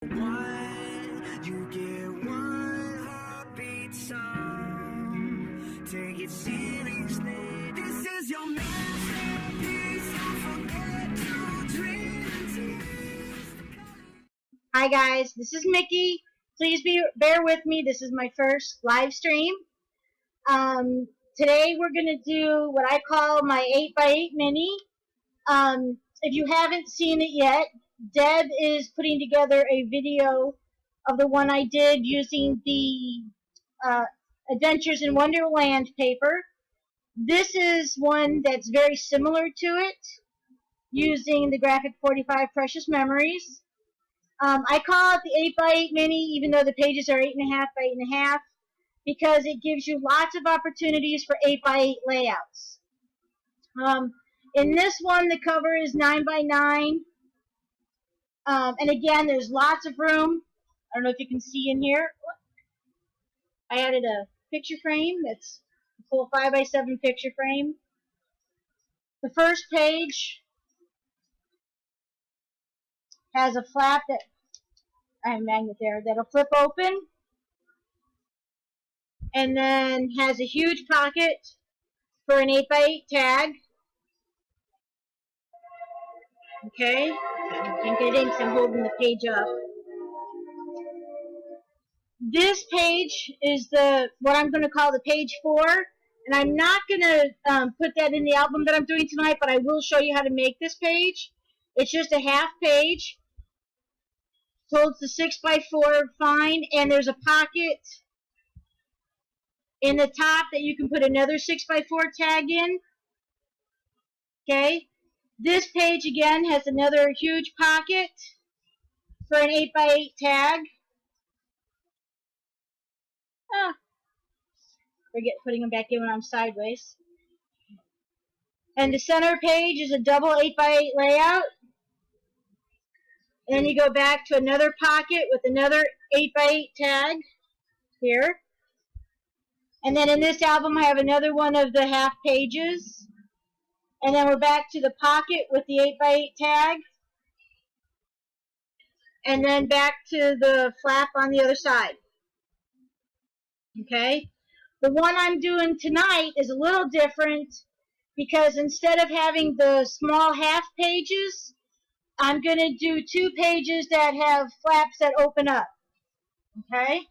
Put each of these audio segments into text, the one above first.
You get one heartbeat song. Take it seriously. This is your masterpiece. Don't forget to dream. Hi guys, this is Miki. Please bear with me. This is my first live stream. Today we're going to do what I call my 8x8 mini. If you haven't seen it yet, Deb is putting together a video of the one I did using the Adventures in Wonderland paper. This is one that's very similar to it, using the Graphic 45 Precious Memories. I call it the 8x8 mini, even though the pages are 8.5 by 8.5, because it gives you lots of opportunities for 8x8 layouts. In this one, the cover is 9 by 9, and again, there's lots of room. I don't know if you can see in here. I added a picture frame that's a full 5 by 7 picture frame. The first page has a flap that I have a magnet there that'll flip open, and then has a huge pocket for an 8x8 tag. Okay, I can't get it in because I'm holding the page up. This page is what I'm going to call the page 4, and I'm not going to put that in the album that I'm doing tonight, but I will show you how to make this page. It's just a half page. Holds the 6x4 fine, and there's a pocket in the top that you can put another 6x4 tag in. Okay, this page again has another huge pocket for an 8x8 tag. Forget putting them back in when I'm sideways. And the center page is a double 8x8 layout. And then you go back to another pocket with another 8x8 tag here. And then in this album I have another one of the half pages. And then we're back to the pocket with the 8x8 tag. And then back to the flap on the other side. Okay? The one I'm doing tonight is a little different because instead of having the small half pages, I'm going to do 2 pages that have flaps that open up. Okay?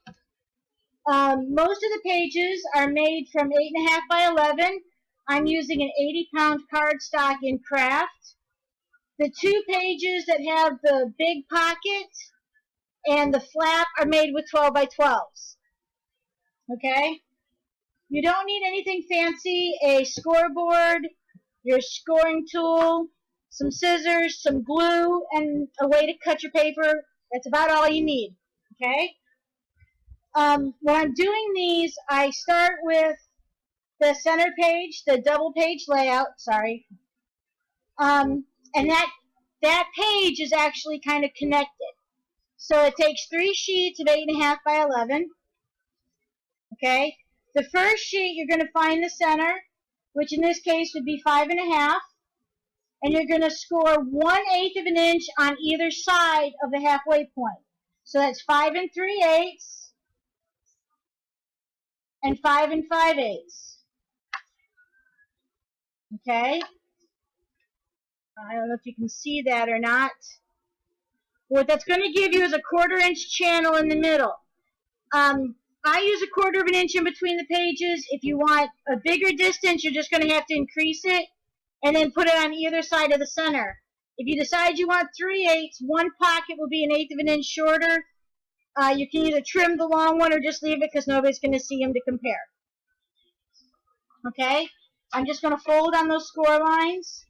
Most of the pages are made from 8.5 by 11. I'm using an 80-pound cardstock in craft. The 2 pages that have the big pocket and the flap are made with 12 by 12s. Okay? You don't need anything fancy. A scoreboard, your scoring tool, some scissors, some glue, and a way to cut your paper. That's about all you need. Okay? When I'm doing these, I start with the center page, the double page layout, sorry. And that page is actually kind of connected. So it takes 3 sheets of 8.5 by 11. Okay? The first sheet, you're going to find the center, which in this case would be 5.5. And you're going to score 1/8 of an inch on either side of the halfway point. So that's 5 3/8 and 5 5/8. Okay? I don't know if you can see that or not. What that's going to give you is a 1/4 inch channel in the middle. I use a 1/4 of an inch in between the pages. If you want a bigger distance, you're just going to have to increase it and then put it on either side of the center. If you decide you want 3/8, one pocket will be 1/8 of an inch shorter. You can either trim the long one or just leave it because nobody's going to see them to compare. Okay? I'm just going to fold on those score lines.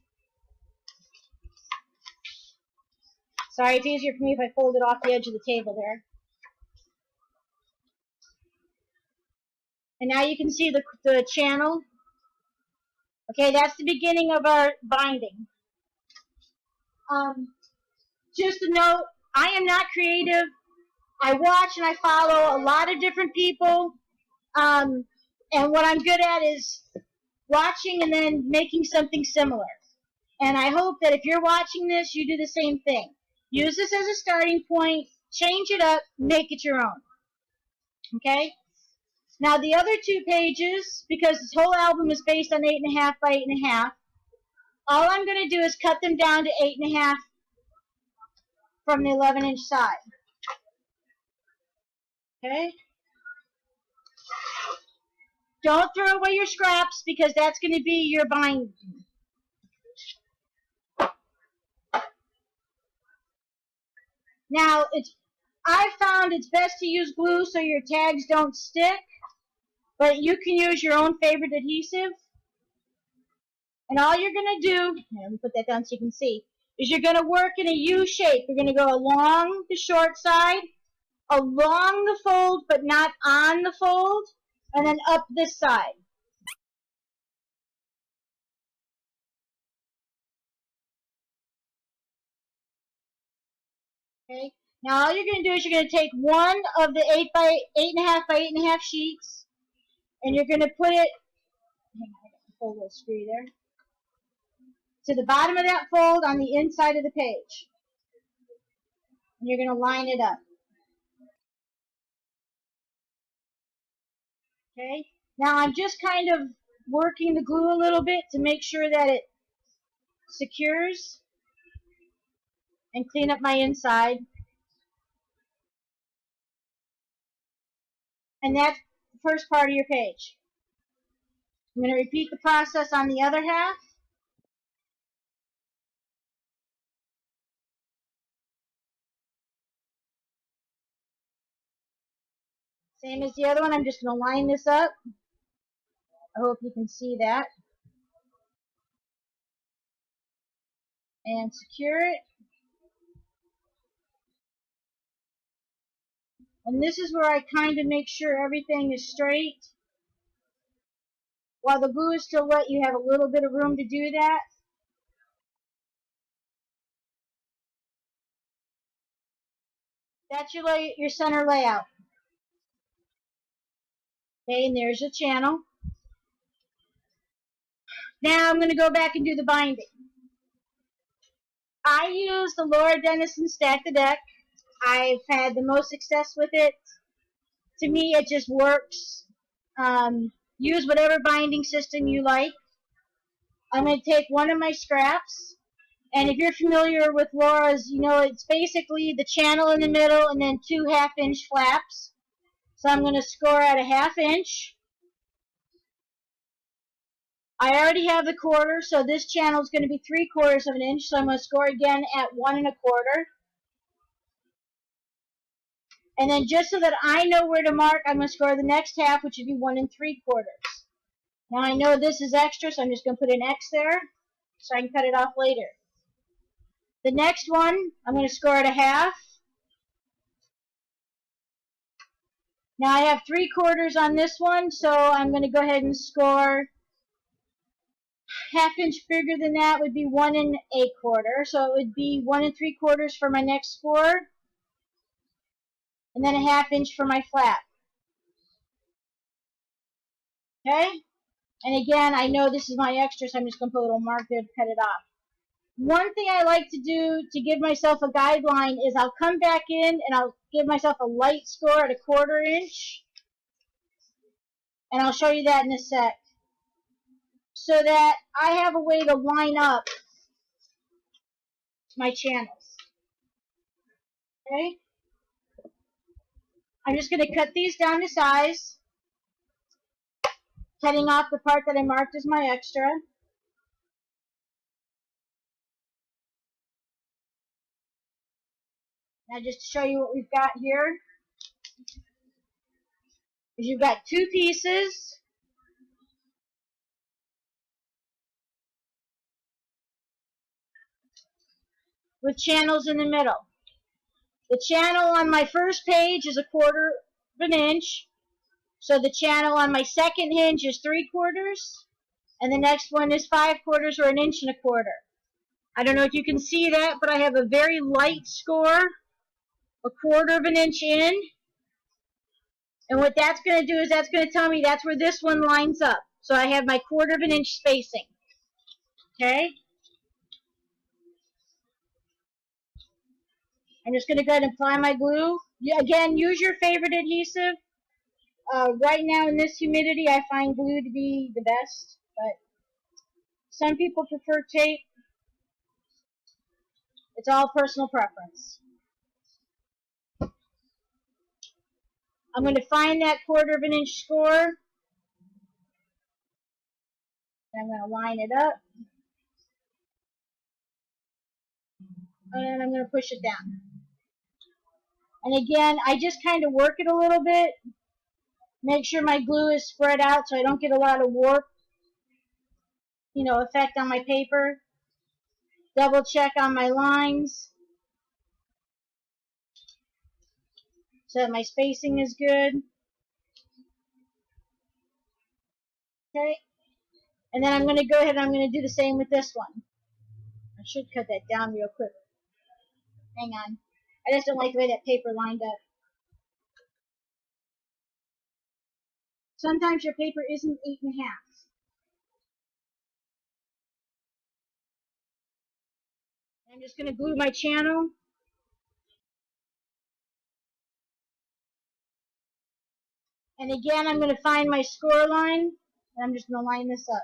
Sorry, it's easier for me if I fold it off the edge of the table there. And now you can see the channel. Okay, that's the beginning of our binding. Just a note, I am not creative. I watch and I follow a lot of different people. And what I'm good at is watching and then making something similar. And I hope that if you're watching this, you do the same thing. Use this as a starting point change it up, make it your own. Okay? Now the other 2 pages, because this whole album is based on 8.5 by 8.5, all I'm going to do is cut them down to 8.5 from the 11-inch side. Okay? Don't throw away your scraps because that's going to be your binding. Now, I've found it's best to use glue so your tags don't stick, but you can use your own favorite adhesive. And all you're going to do, let me put that down so you can see, is you're going to work in a U shape. You're going to go along the short side, along the fold, but not on the fold, and then up this side. Okay. Now all you're going to do is you're going to take one of the 8.5 by 8.5 sheets, and you're going to put it, hang on, I got to pull a little screw there, to the bottom of that fold on the inside of the page. And you're going to line it up. Okay. Now I'm just kind of working the glue a little bit to make sure that it secures and clean up my inside. And that's the first part of your page. I'm going to repeat the process on the other half. Same as the other one, I'm just going to line this up. I hope you can see that. And secure it. And this is where I kind of make sure everything is straight. While the glue is still wet, you have a little bit of room to do that. That's your center layout. Okay, and there's your channel. Now I'm going to go back and do the binding. I use the Laura Dennison Stack the Deck. I've had the most success with it. To me, it just works. Use whatever binding system you like. I'm going to take one of my scraps. And if you're familiar with Laura's, you know it's basically the channel in the middle and then 2 half-inch flaps. So I'm going to score at a 1/2 inch. I already have the 1/4, so this channel is going to be 3/4 of an inch. So I'm going to score again at 1 1/4. And then just so that I know where to mark, I'm going to score the next half, which would be 1 3/4. Now I know this is extra, so I'm just going to put an X there so I can cut it off later. The next one, I'm going to score at a 1/2. Now I have 3/4 on this one, so I'm going to go ahead and score 1/2 inch bigger than that would be 1 1/4. So it would be 1 3/4 for my next score, and then a 1/2 inch for my flap. Okay? And again, I know this is my extra, so I'm just going to put a little mark there to cut it off. One thing I like to do to give myself a guideline is I'll come back in and I'll give myself a light score at a 1/4 inch. And I'll show you that in a sec. So that I have a way to line up my channels. Okay? I'm just going to cut these down to size, cutting off the part that I marked as my extra. Now just to show you what we've got here, is you've got 2 pieces with channels in the middle. The channel on my first page is a 1/4 of an inch, so the channel on my second hinge is 3/4, and the next one is 5/4 or 1 1/4 inches. I don't know if you can see that, but I have a very light score, a 1/4 of an inch in. And what that's going to do is that's going to tell me that's where this one lines up. So I have my 1/4 of an inch spacing. Okay? I'm just going to go ahead and apply my glue. Again, use your favorite adhesive. Right now in this humidity, I find glue to be the best, but some people prefer tape. It's all personal preference. I'm going to find that 1/4 inch score. I'm going to line it up. And I'm going to push it down. And again, I just kind of work it a little bit. Make sure my glue is spread out so I don't get a lot of warp, effect on my paper. Double check on my lines so that my spacing is good. Okay. And then I'm going to go ahead and I'm going to do the same with this one. I should cut that down real quick. Hang on. I just don't like the way that paper lined up. Sometimes your paper isn't 8.5. I'm just going to glue my channel. And again, I'm going to find my score line. And I'm just going to line this up.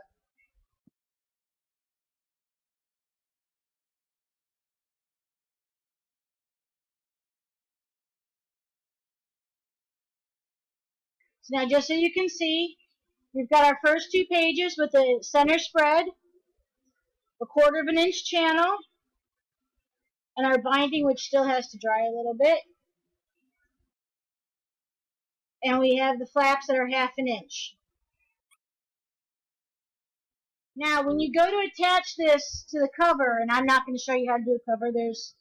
So now just so you can see, we've got our first 2 pages with the center spread, a 1/4 inch channel, and our binding, which still has to dry a little bit. And we have the flaps that are 1/2 inch. Now, when you go to attach this to the cover, and I'm not going to show you how to do a cover, there's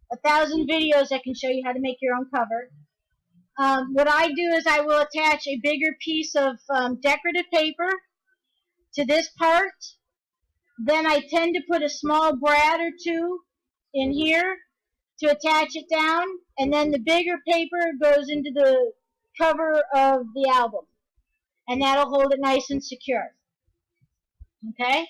1,000 videos that can show you how to make your own cover. What I do is I will attach a bigger piece of decorative paper to this part. Then I tend to put a small brad or 2 in here to attach it down, and then the bigger paper goes into the cover of the album, and that'll hold it nice and secure. Okay?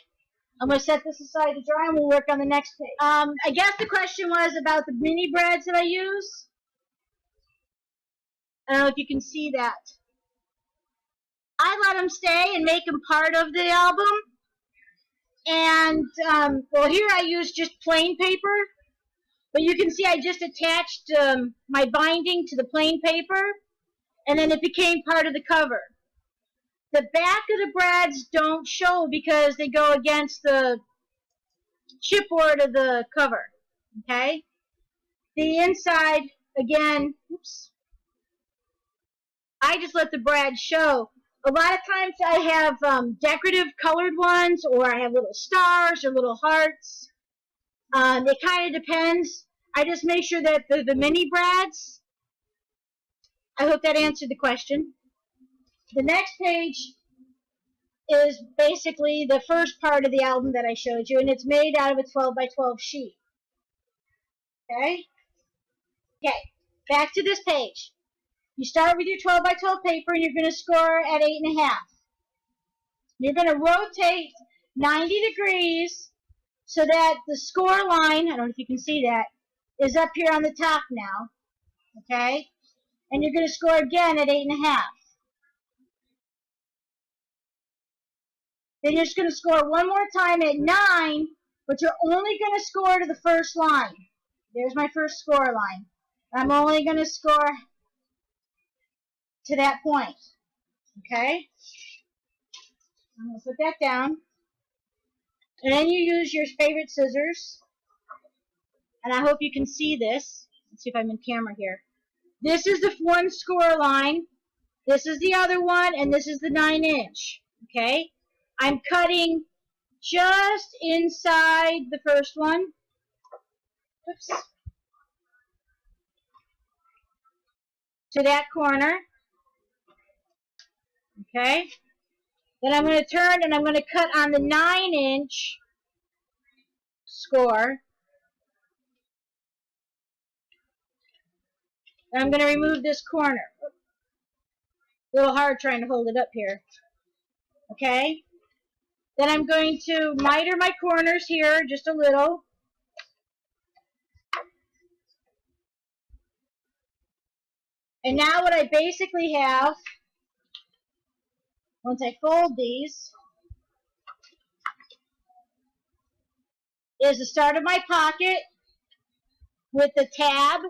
I'm going to set this aside to dry, and we'll work on the next page. I guess the question was about the mini brads that I use. I don't know if you can see that. I let them stay and make them part of the album. And, well, here I use just plain paper. But you can see I just attached my binding to the plain paper. And then it became part of the cover. The back of the brads don't show because they go against the chipboard of the cover. Okay? The inside, again, oops. I just let the brad show. A lot of times I have decorative colored ones, or I have little stars or little hearts. It kind of depends. I just make sure that the mini brads. I hope that answered the question. The next page is basically the first part of the album that I showed you, and it's made out of a 12 by 12 sheet. Okay? Okay, back to this page. You start with your 12 by 12 paper, and you're going to score at 8.5. You're going to rotate 90 degrees so that the score line, I don't know if you can see that, is up here on the top now. Okay? And you're going to score again at 8.5. Then you're just going to score one more time at 9, but you're only going to score to the first line. There's my first score line. I'm only going to score to that point. Okay? I'm going to put that down. And then you use your favorite scissors. And I hope you can see this. Let's see if I'm in camera here. This is the one score line. This is the other one. And this is the 9-inch. Okay? I'm cutting just inside the first one. Oops. To that corner. Okay? Then I'm going to turn and I'm going to cut on the 9-inch score. And I'm going to remove this corner. A little hard trying to hold it up here. Okay? Then I'm going to miter my corners here just a little. And now what I basically have, once I fold these, is the start of my pocket with the tab.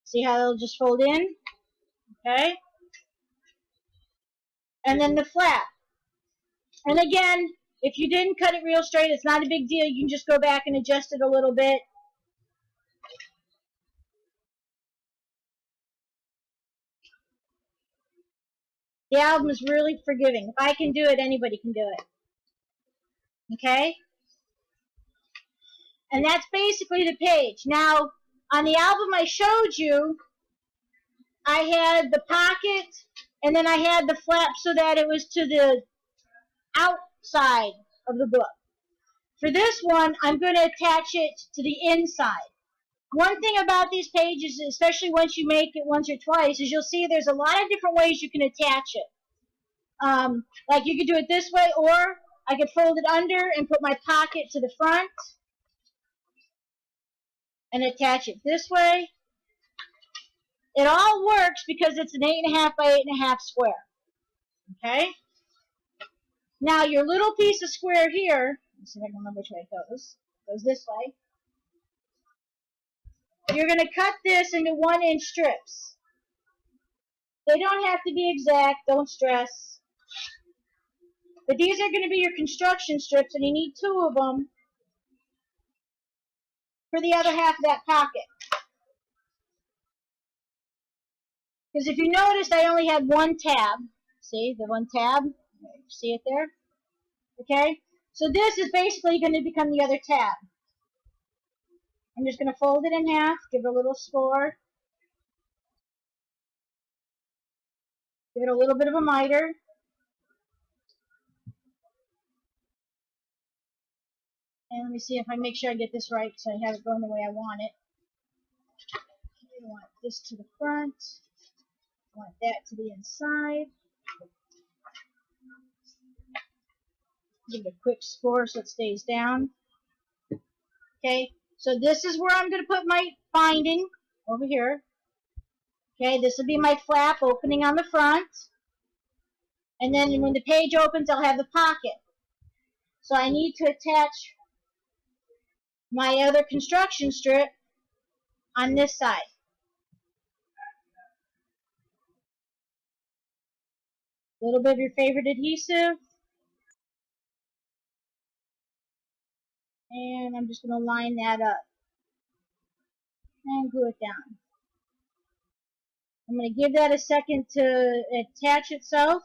See how it'll just fold in? Okay? And then the flap. And again, if you didn't cut it real straight, it's not a big deal. You can just go back and adjust it a little bit. The album is really forgiving. If I can do it, anybody can do it. Okay? And that's basically the page. Now, on the album I showed you, I had the pocket, and then I had the flap so that it was to the outside of the book. For this one, I'm going to attach it to the inside. One thing about these pages, especially once you make it once or twice, is you'll see there's a lot of different ways you can attach it. Like you could do it this way, or I could fold it under and put my pocket to the front and attach it this way. It all works because it's an 8.5 by 8.5 square. Okay? Now your little piece of square here, let's see if I can remember which way it goes. It goes this way. You're going to cut this into 1-inch strips. They don't have to be exact, don't stress. But these are going to be your construction strips, and you need 2 of them for the other half of that pocket. Because if you noticed, I only had 1 tab. See, the 1 tab? See it there? Okay? So this is basically going to become the other tab. I'm just going to fold it in half, give it a little score. Give it a little bit of a miter. And let me see if I make sure I get this right so I have it going the way I want it. I want this to the front. I want that to the inside. Give it a quick score so it stays down. Okay, so this is where I'm going to put my binding, over here. Okay, this will be my flap opening on the front. And then when the page opens, I'll have the pocket. So I need to attach my other construction strip on this side. A little bit of your favorite adhesive. And I'm just going to line that up. And glue it down. I'm going to give that a second to attach itself.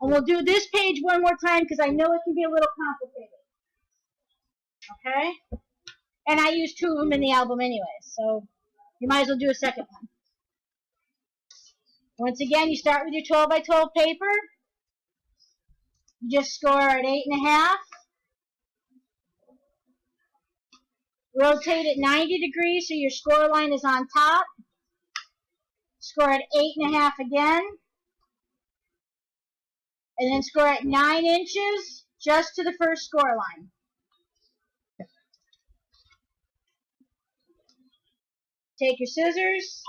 And we'll do this page one more time because I know it can be a little complicated. Okay? And I use 2 of them in the album anyway, so you might as well do a second one. Once again, you start with your 12 by 12 paper. You just score at 8.5. Rotate it 90 degrees so your score line is on top. Score at 8.5 again. And then score at 9 inches just to the first score line. Take your scissors.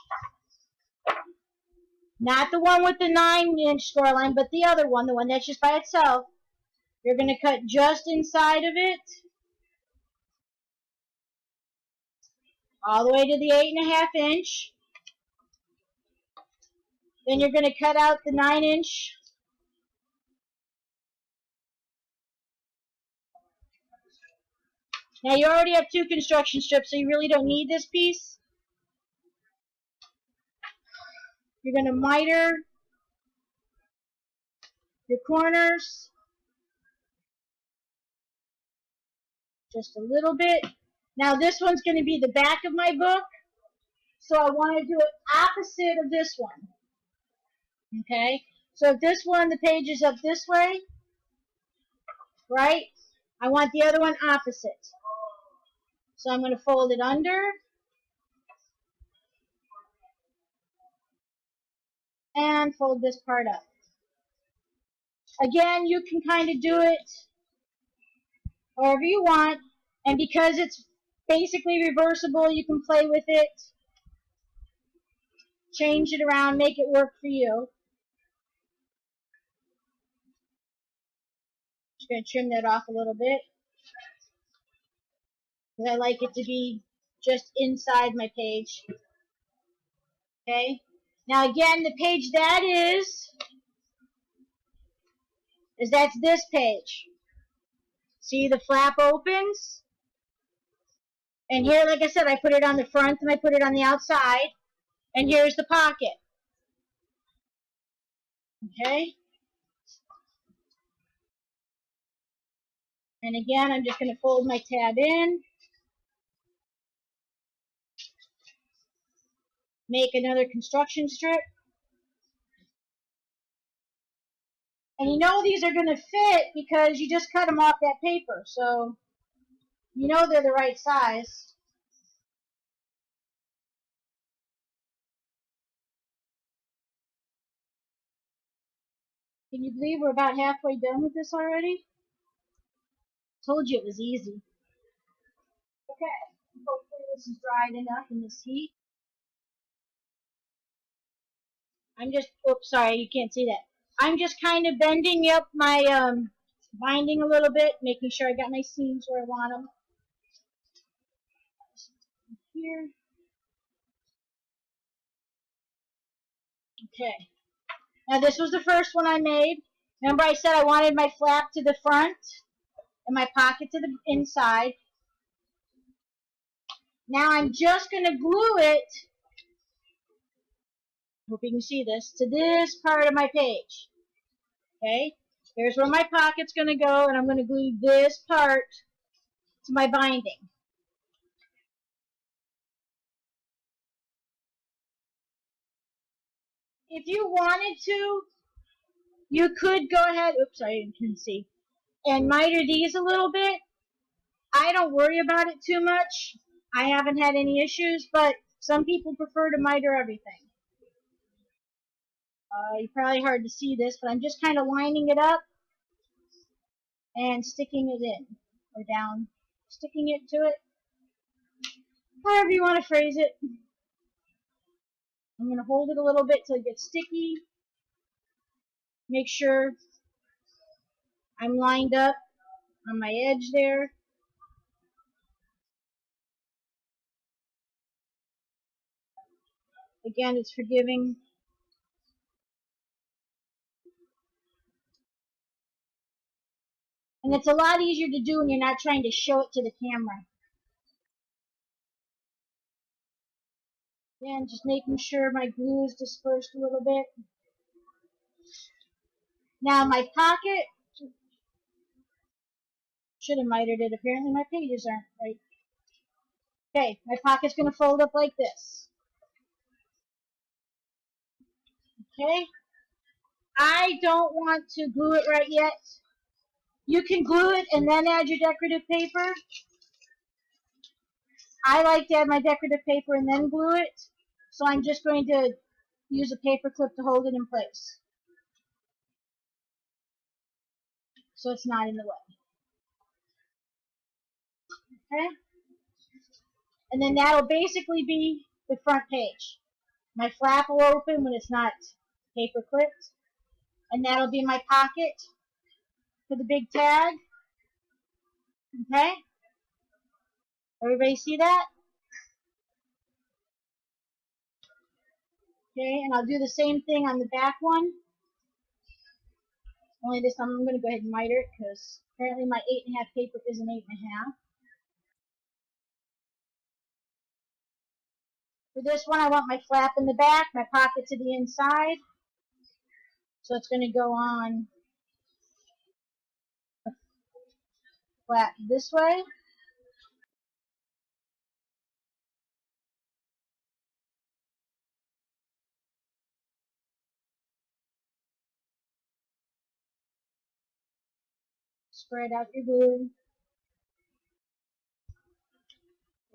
Not the one with the 9-inch score line, but the other one, the one that's just by itself. You're going to cut just inside of it. All the way to the 8.5 inch. Then you're going to cut out the 9-inch. Now you already have 2 construction strips, so you really don't need this piece. You're going to miter your corners just a little bit. Now this one's going to be the back of my book, so I want to do it opposite of this one. Okay? So if this one, the page is up this way, right? I want the other one opposite. So I'm going to fold it under. And fold this part up. Again, you can kind of do it however you want. And because it's basically reversible, you can play with it change it around, make it work for you. Just going to trim that off a little bit because I like it to be just inside my page. Okay. Now again, the page that is that's this page. See, the flap opens. And here, like I said, I put it on the front and I put it on the outside. And here's the pocket. Okay. And again, I'm just going to fold my tab in. Make another construction strip. And you know these are going to fit because you just cut them off that paper. So you know they're the right size. Can you believe we're about halfway done with this already? Told you it was easy. Okay, hopefully this is dried enough in this heat. I'm just, oops, sorry, you can't see that. I'm just kind of bending up my binding a little bit, making sure I got my seams where I want them. Here. Okay. Now this was the first one I made. Remember I said I wanted my flap to the front and my pocket to the inside. Now I'm just going to glue it, hope you can see this, to this part of my page. Okay, here's where my pocket's going to go, and I'm going to glue this part to my binding. If you wanted to, you could go ahead, oops, I didn't see, and miter these a little bit. I don't worry about it too much. I haven't had any issues, but some people prefer to miter everything. You're probably hard to see this, but I'm just kind of lining it up and sticking it in, or down, sticking it to it, however you want to phrase it. I'm going to hold it a little bit till it gets sticky. Make sure I'm lined up on my edge there. Again, it's forgiving. And it's a lot easier to do when you're not trying to show it to the camera. Again, just making sure my glue is dispersed a little bit. Now my pocket, should have mitered it. Apparently my pages aren't right. Okay, my pocket's going to fold up like this. Okay, I don't want to glue it right yet. You can glue it and then add your decorative paper. I like to add my decorative paper and then glue it. So I'm just going to use a paper clip to hold it in place, so it's not in the way. Okay? And then that'll basically be the front page. My flap will open when it's not paper clipped. And that'll be my pocket for the big tag. Okay? Everybody see that? Okay, and I'll do the same thing on the back one. Only this time I'm going to go ahead and miter it because apparently my 8.5 paper is an 8.5. For this one, I want my flap in the back, my pocket to the inside. So it's going to go on a flap this way. Spread out your glue.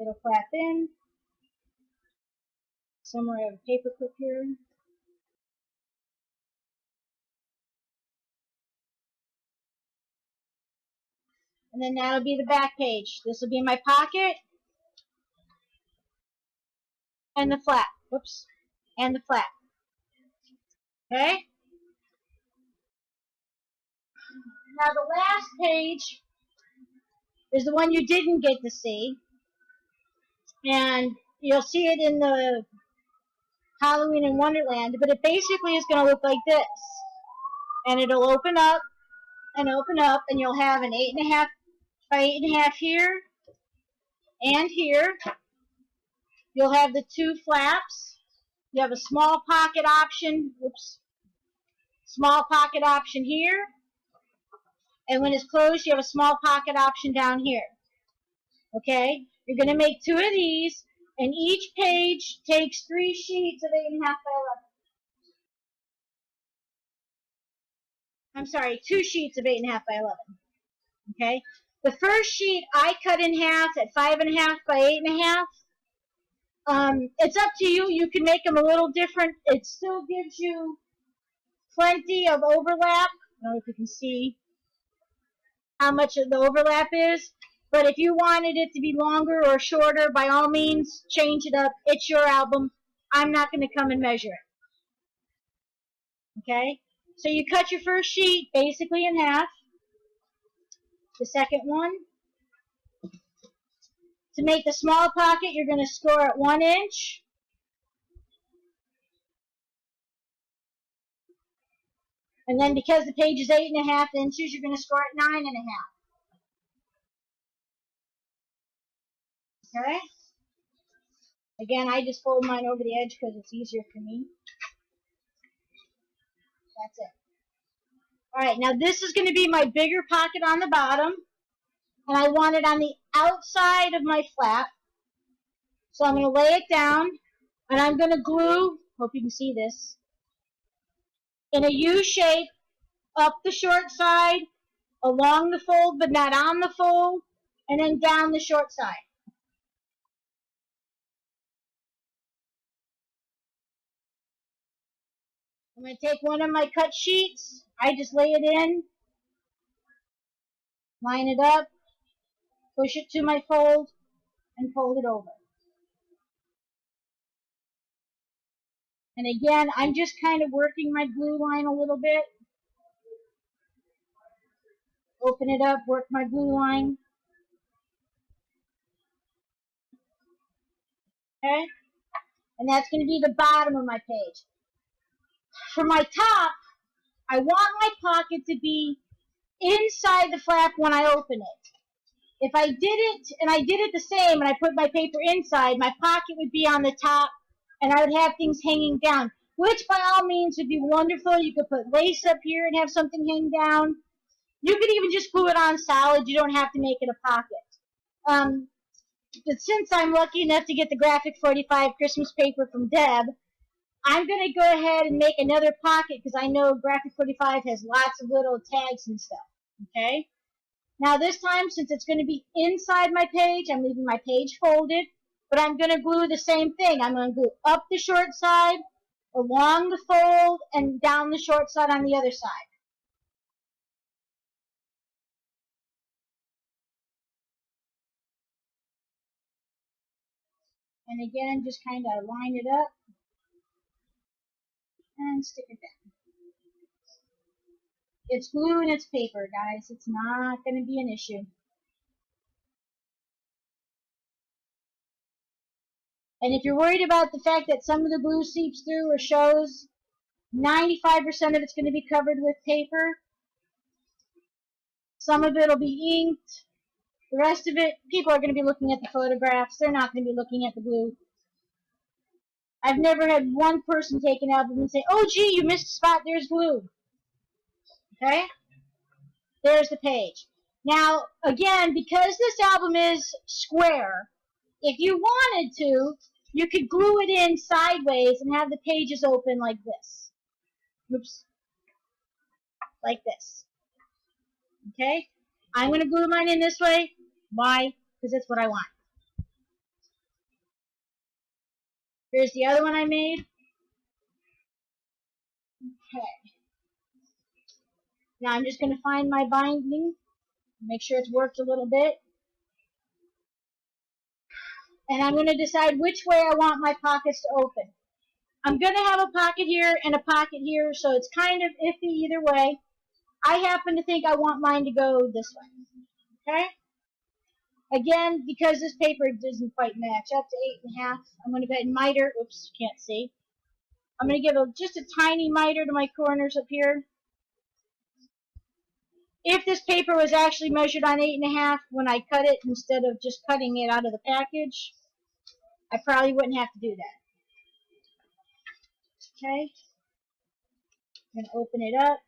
It'll flap in. Somewhere I have a paper clip here. And then that'll be the back page. This will be my pocket and the flap. Whoops. and the flap. Okay? Now the last page is the one you didn't get to see. And you'll see it in the Halloween in Wonderland, but it basically is going to look like this. And it'll open up, and you'll have an 8.5 by 8.5 here and here. You'll have the two flaps. You have a small pocket option, small pocket option here. And when it's closed, you have a small pocket option down here. Okay? You're going to make two of these, and each page takes 3 sheets of 8.5 by 11. I'm sorry, 2 sheets of 8.5 by 11. Okay? The first sheet I cut in half at 5.5 by 8.5. It's up to you. You can make them a little different. It still gives you plenty of overlap. I don't know if you can see how much of the overlap is. But if you wanted it to be longer or shorter, by all means, change it up. It's your album. I'm not going to come and measure it. Okay? So you cut your first sheet basically in half. The second one. To make the small pocket, you're going to score at 1 inch. And then because the page is 8.5 inches, you're going to score at 9.5. Okay? Again, I just fold mine over the edge because it's easier for me. That's it. Alright, now this is going to be my bigger pocket on the bottom. And I want it on the outside of my flap. So I'm going to lay it down. And I'm going to glue, hope you can see this, in a U shape up the short side, along the fold but not on the fold, and then down the short side. I'm going to take one of my cut sheets. I just lay it in, line it up, push it to my fold, and fold it over. And again, I'm just kind of working my glue line a little bit. Open it up, work my glue line. Okay? And that's going to be the bottom of my page. For my top, I want my pocket to be inside the flap when I open it. If I did it, and I did it the same, and I put my paper inside, my pocket would be on the top, and I would have things hanging down, which by all means would be wonderful. You could put lace up here and have something hang down. You could even just glue it on solid. You don't have to make it a pocket. But since I'm lucky enough to get the Graphic 45 Christmas paper from Deb, I'm going to go ahead and make another pocket because I know Graphic 45 has lots of little tags and stuff. Okay? Now this time, since it's going to be inside my page, I'm leaving my page folded, but I'm going to glue the same thing. I'm going to glue up the short side, along the fold, and down the short side on the other side. And again, just kind of line it up and stick it down. It's glue and it's paper, guys. It's not going to be an issue. And if you're worried about the fact that some of the glue seeps through or shows, 95% of it's going to be covered with paper. Some of it will be inked. The rest of it, people are going to be looking at the photographs. They're not going to be looking at the glue. I've never had one person take an album and say, oh, gee, you missed a spot. There's glue. Okay? There's the page. Now, again, because this album is square, if you wanted to, you could glue it in sideways and have the pages open like this. Oops. Like this. Okay? I'm going to glue mine in this way. Why? Because that's what I want. Here's the other one I made. Okay. Now I'm just going to find my binding. Make sure it's worked a little bit. And I'm going to decide which way I want my pockets to open. I'm going to have a pocket here and a pocket here, so it's kind of iffy either way. I happen to think I want mine to go this way. Okay? Again, because this paper doesn't quite match up to 8.5, I'm going to go ahead and miter. Oops, can't see. I'm going to give just a tiny miter to my corners up here. If this paper was actually measured on 8.5 when I cut it, instead of just cutting it out of the package, I probably wouldn't have to do that. Okay, I'm going to open it up.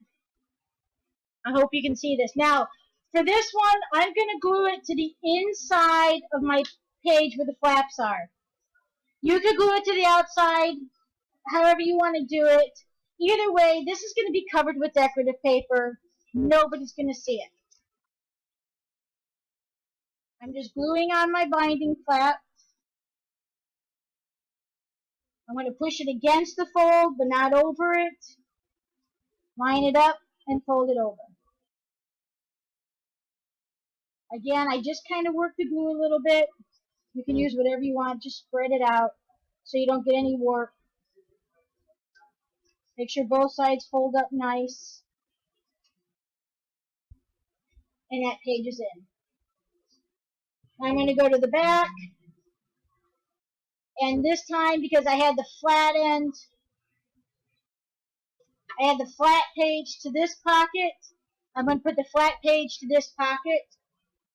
I hope you can see this. Now, for this one, I'm going to glue it to the inside of my page where the flaps are. You could glue it to the outside, however you want to do it. Either way, this is going to be covered with decorative paper. Nobody's going to see it. I'm just gluing on my binding flap. I'm going to push it against the fold, but not over it. Line it up and fold it over. Again, I just kind of work the glue a little bit. You can use whatever you want. Just spread it out so you don't get any warp. Make sure both sides fold up nice. And that page is in. I'm going to go to the back. And this time, because I had the flat end, I had the flat page to this pocket. I'm going to put the flat page to this pocket.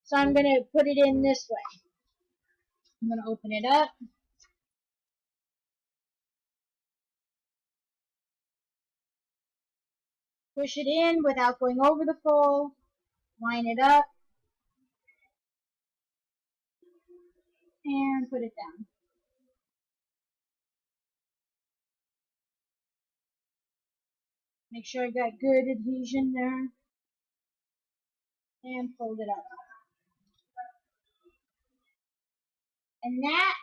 So I'm going to put it in this way. I'm going to open it up. Push it in without going over the fold. Line it up. And put it down. Make sure I got good adhesion there. And fold it up. And that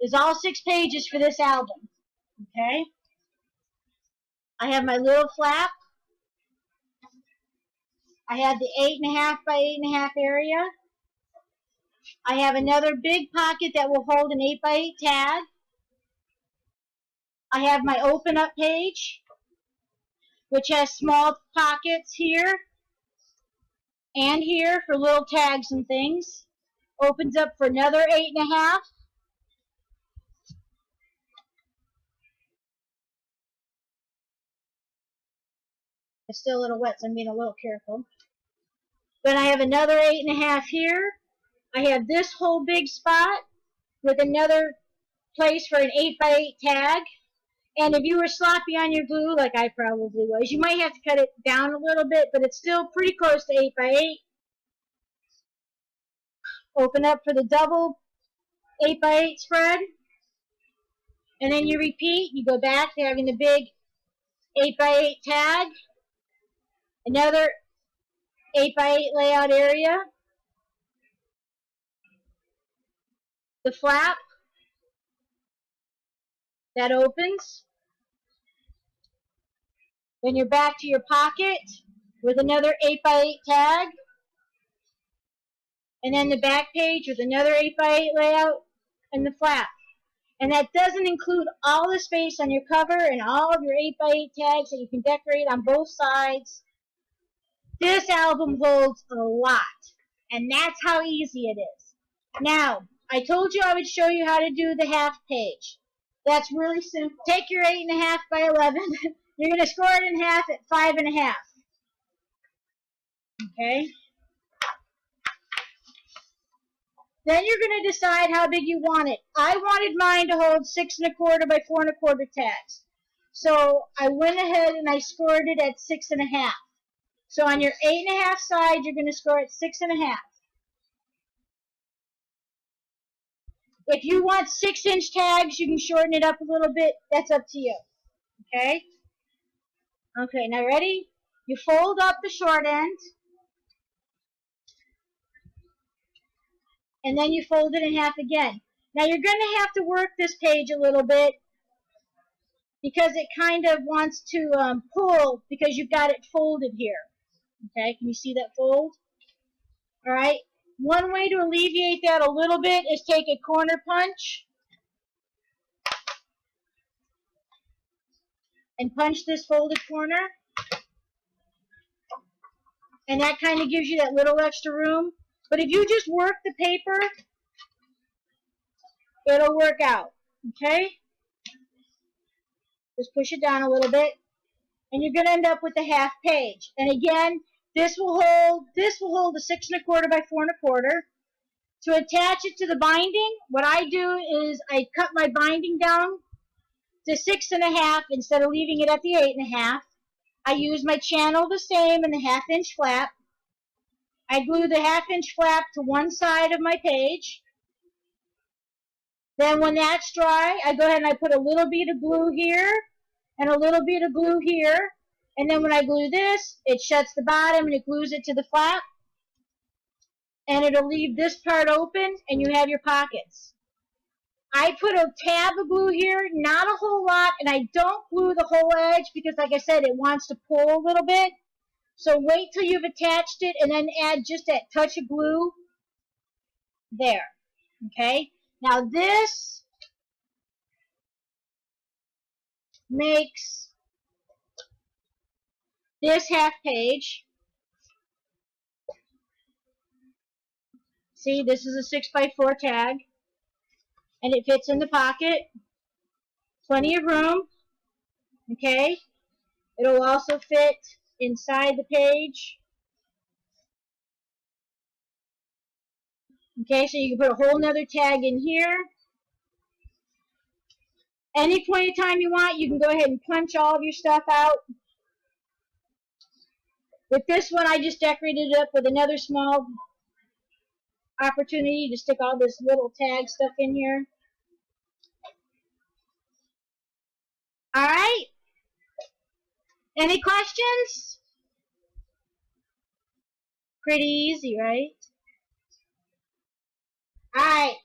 is all 6 pages for this album. Okay? I have my little flap. I have the 8.5 by 8.5 area. I have another big pocket that will hold an 8 by 8 tag. I have my open up page, which has small pockets here and here for little tags and things. Opens up for another 8.5. It's still a little wet, so I'm being a little careful. Then I have another 8.5 here. I have this whole big spot with another place for an 8 by 8 tag. And if you were sloppy on your glue, like I probably was, you might have to cut it down a little bit, but it's still pretty close to 8 by 8. Open up for the double 8 by 8 spread. And then you repeat. You go back to having the big 8 by 8 tag. Another 8 by 8 layout area. The flap that opens. Then you're back to your pocket with another 8 by 8 tag. And then the back page with another 8 by 8 layout and the flap. And that doesn't include all the space on your cover and all of your 8 by 8 tags that you can decorate on both sides. This album holds a lot. And that's how easy it is. Now, I told you I would show you how to do the half page. That's really simple. Take your 8.5 by 11. You're going to score it in half at 5.5. Okay? Then you're going to decide how big you want it. I wanted mine to hold 6.25 by 4.25 tags. So I went ahead and I scored it at 6.5. So on your 8.5 side, you're going to score at 6.5. If you want 6-inch tags, you can shorten it up a little bit. That's up to you. Okay? Okay, now ready? You fold up the short end. And then you fold it in half again. Now you're going to have to work this page a little bit because it kind of wants to pull because you've got it folded here. Okay, can you see that fold? All right. One way to alleviate that a little bit is take a corner punch and punch this folded corner. And that kind of gives you that little extra room. But if you just work the paper, it'll work out. Okay? Just push it down a little bit. And you're going to end up with a half page. And again, this will hold a 6 1/4 by 4 1/4. To attach it to the binding, what I do is I cut my binding down to 6 1/2 instead of leaving it at the 8 1/2. I use my channel the same and the 1/2 inch flap. I glue the 1/2 inch flap to one side of my page. Then when that's dry, I go ahead and I put a little bit of glue here and a little bit of glue here. And then when I glue this, it shuts the bottom and it glues it to the flap. And it'll leave this part open and you have your pockets. I put a tab of glue here, not a whole lot, and I don't glue the whole edge because, like I said, it wants to pull a little bit. So wait till you've attached it and then add just that touch of glue there. Okay? Now this makes this half page. See, this is a 6 by 4 tag. And it fits in the pocket. Plenty of room. Okay? It'll also fit inside the page. Okay, so you can put a whole nother tag in here. Any point in time you want, you can go ahead and punch all of your stuff out. With this one, I just decorated it up with another small opportunity to stick all this little tag stuff in here. Alright? Any questions? Pretty easy, right? Alright.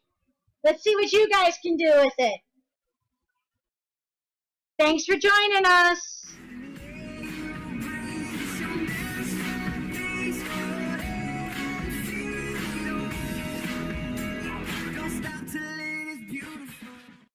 Let's see what you guys can do with it. Thanks for joining us.